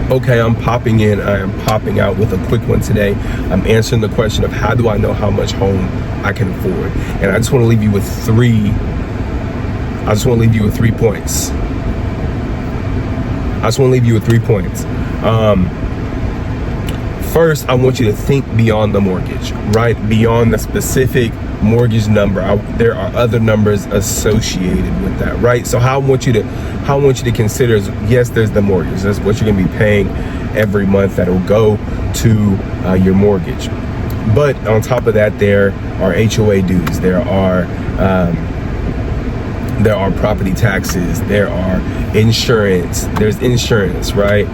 Okay, I'm popping in, I am popping out with a quick one today. I'm answering the question of how do I know how much home I can afford? And I just want to leave you with three points. First, I want you to think beyond the mortgage, right? Beyond the specific mortgage number. There are other numbers associated with that, right? So how I want you to consider is, yes, there's the mortgage. That's what you're going to be paying every month that will go to your mortgage. But on top of that, there are HOA dues. There are property taxes. There are insurance. There's insurance, right?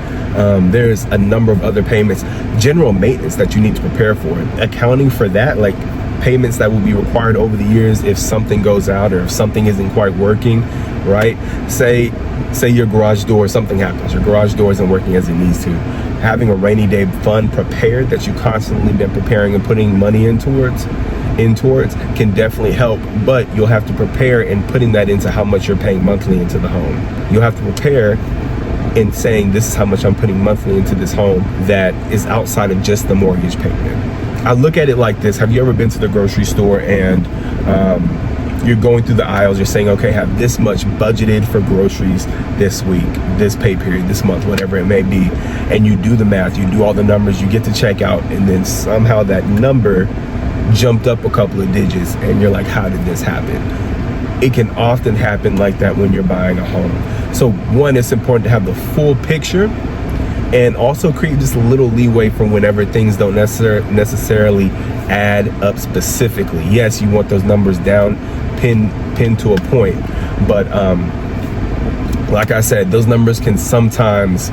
There's a number of other payments, general maintenance that you need to prepare for. Accounting for that, like payments that will be required over the years if something goes out or if something isn't quite working, right? Say your garage door, something happens, your garage door isn't working as it needs to. Having a rainy day fund prepared that you constantly been preparing and putting money in towards can definitely help, but you'll have to prepare in putting that into how much you're paying monthly into the home. You'll have to prepare in saying, this is how much I'm putting monthly into this home that is outside of just the mortgage payment. I look at it like this. Have you ever been to the grocery store and you're going through the aisles, you're saying, okay, I have this much budgeted for groceries this week, this pay period, this month, whatever it may be, and you do the math, you do all the numbers, you get to check out, and then somehow that number jumped up a couple of digits and you're like, how did this happen? It can often happen like that when you're buying a home. So one, it's important to have the full picture and also create just a little leeway from whenever things don't necessarily add up specifically. Yes, you want those numbers down, pinned to a point, but like I said, those numbers can sometimes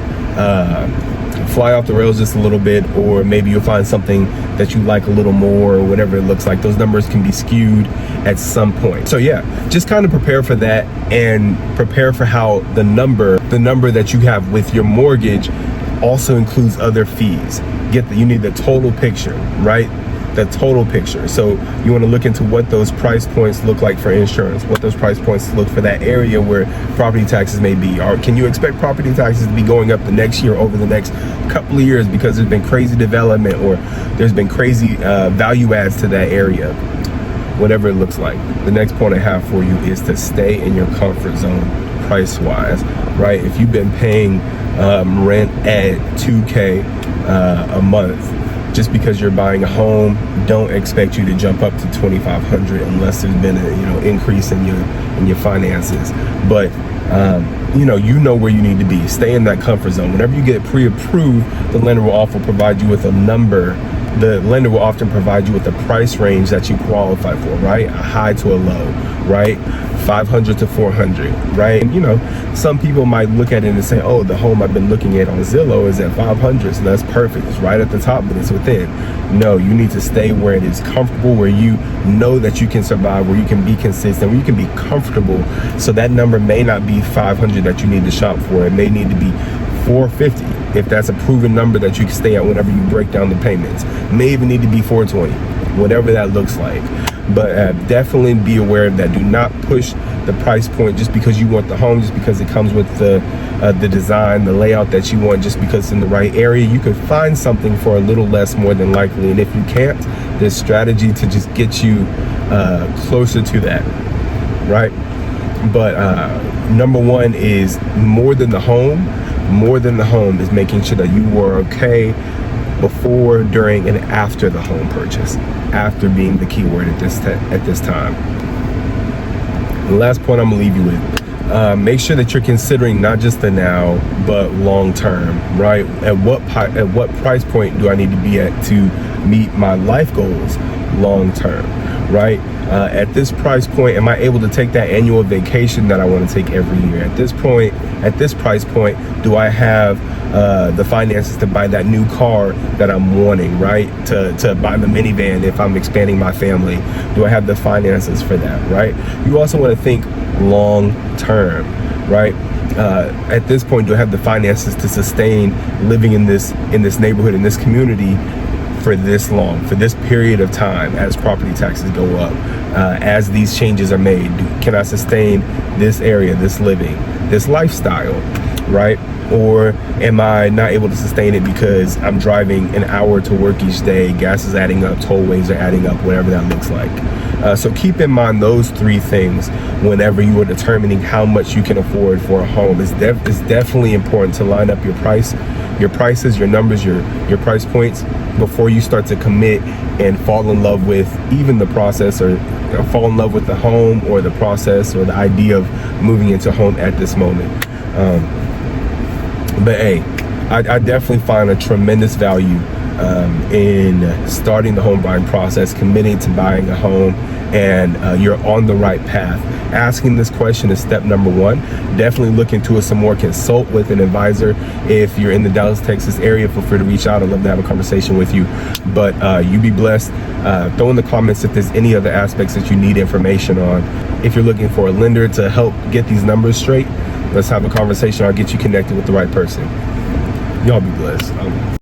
fly off the rails just a little bit, or maybe you'll find something that you like a little more, or whatever it looks like. Those numbers can be skewed at some point. So yeah, just kind of prepare for that and prepare for how the number that you have with your mortgage also includes other fees. You need the total picture, right? The total picture. So you want to look into what those price points look like for insurance, what those price points look for that area where property taxes may be, or can you expect property taxes to be going up the next year, over the next couple of years, because there's been crazy development or there's been crazy value adds to that area, whatever it looks like. The next point I have for you is to stay in your comfort zone price wise, right? If you've been paying rent at $2,000 a month, just because you're buying a home, don't expect you to jump up to $2,500 unless there's been a increase in your finances. But you know where you need to be. Stay in that comfort zone. Whenever you get pre-approved, the lender will often provide you with a number. The lender will often provide you with a price range that you qualify for, right? A high to a low, right? 500 to 400, right? And some people might look at it and say, oh, the home I've been looking at on Zillow is at 500, so that's perfect. It's right at the top, but it's within. No, you need to stay where it is comfortable, where you know that you can survive, where you can be consistent, where you can be comfortable. So that number may not be 500 that you need to shop for. It may need to be 450 if that's a proven number that you can stay at whenever you break down the payments. It may even need to be 420, whatever that looks like. But definitely be aware of that. Do not push the price point just because you want the home, just because it comes with the design, the layout that you want, just because it's in the right area. You could find something for a little less more than likely. And if you can't, there's strategy to just get you closer to that, right? But number one is more than the home is making sure that you were okay before, during, and after the home purchase. After being the key word at this time. The last point I'm gonna leave you with, make sure that you're considering not just the now, but long term, right? At what price point do I need to be at to meet my life goals long term, right? At this price point, am I able to take that annual vacation that I want to take every year? At this price point, do I have the finances to buy that new car that I'm wanting, right? To buy the minivan if I'm expanding my family. Do I have the finances for that, right? You also want to think long term, right? At this point, do I have the finances to sustain living in this neighborhood, in this community for this long, for this period of time, as property taxes go up, as these changes are made? Can I sustain this area, this living, this lifestyle, right? Or am I not able to sustain it because I'm driving an hour to work each day, gas is adding up, tollways are adding up, whatever that looks like. So keep in mind those three things whenever you are determining how much you can afford for a home. It's definitely important to line up your prices, your numbers, your price points before you start to commit and fall in love with even the process, or fall in love with the home or the process or the idea of moving into a home at this moment. But hey, I definitely find a tremendous value in starting the home buying process, committing to buying a home, and you're on the right path. Asking this question is step number one. Definitely look into it some more. Consult with an advisor. If you're in the Dallas, Texas area, feel free to reach out. I'd love to have a conversation with you. But you be blessed. Throw in the comments if there's any other aspects that you need information on. If you're looking for a lender to help get these numbers straight, let's have a conversation. I'll get you connected with the right person. Y'all be blessed.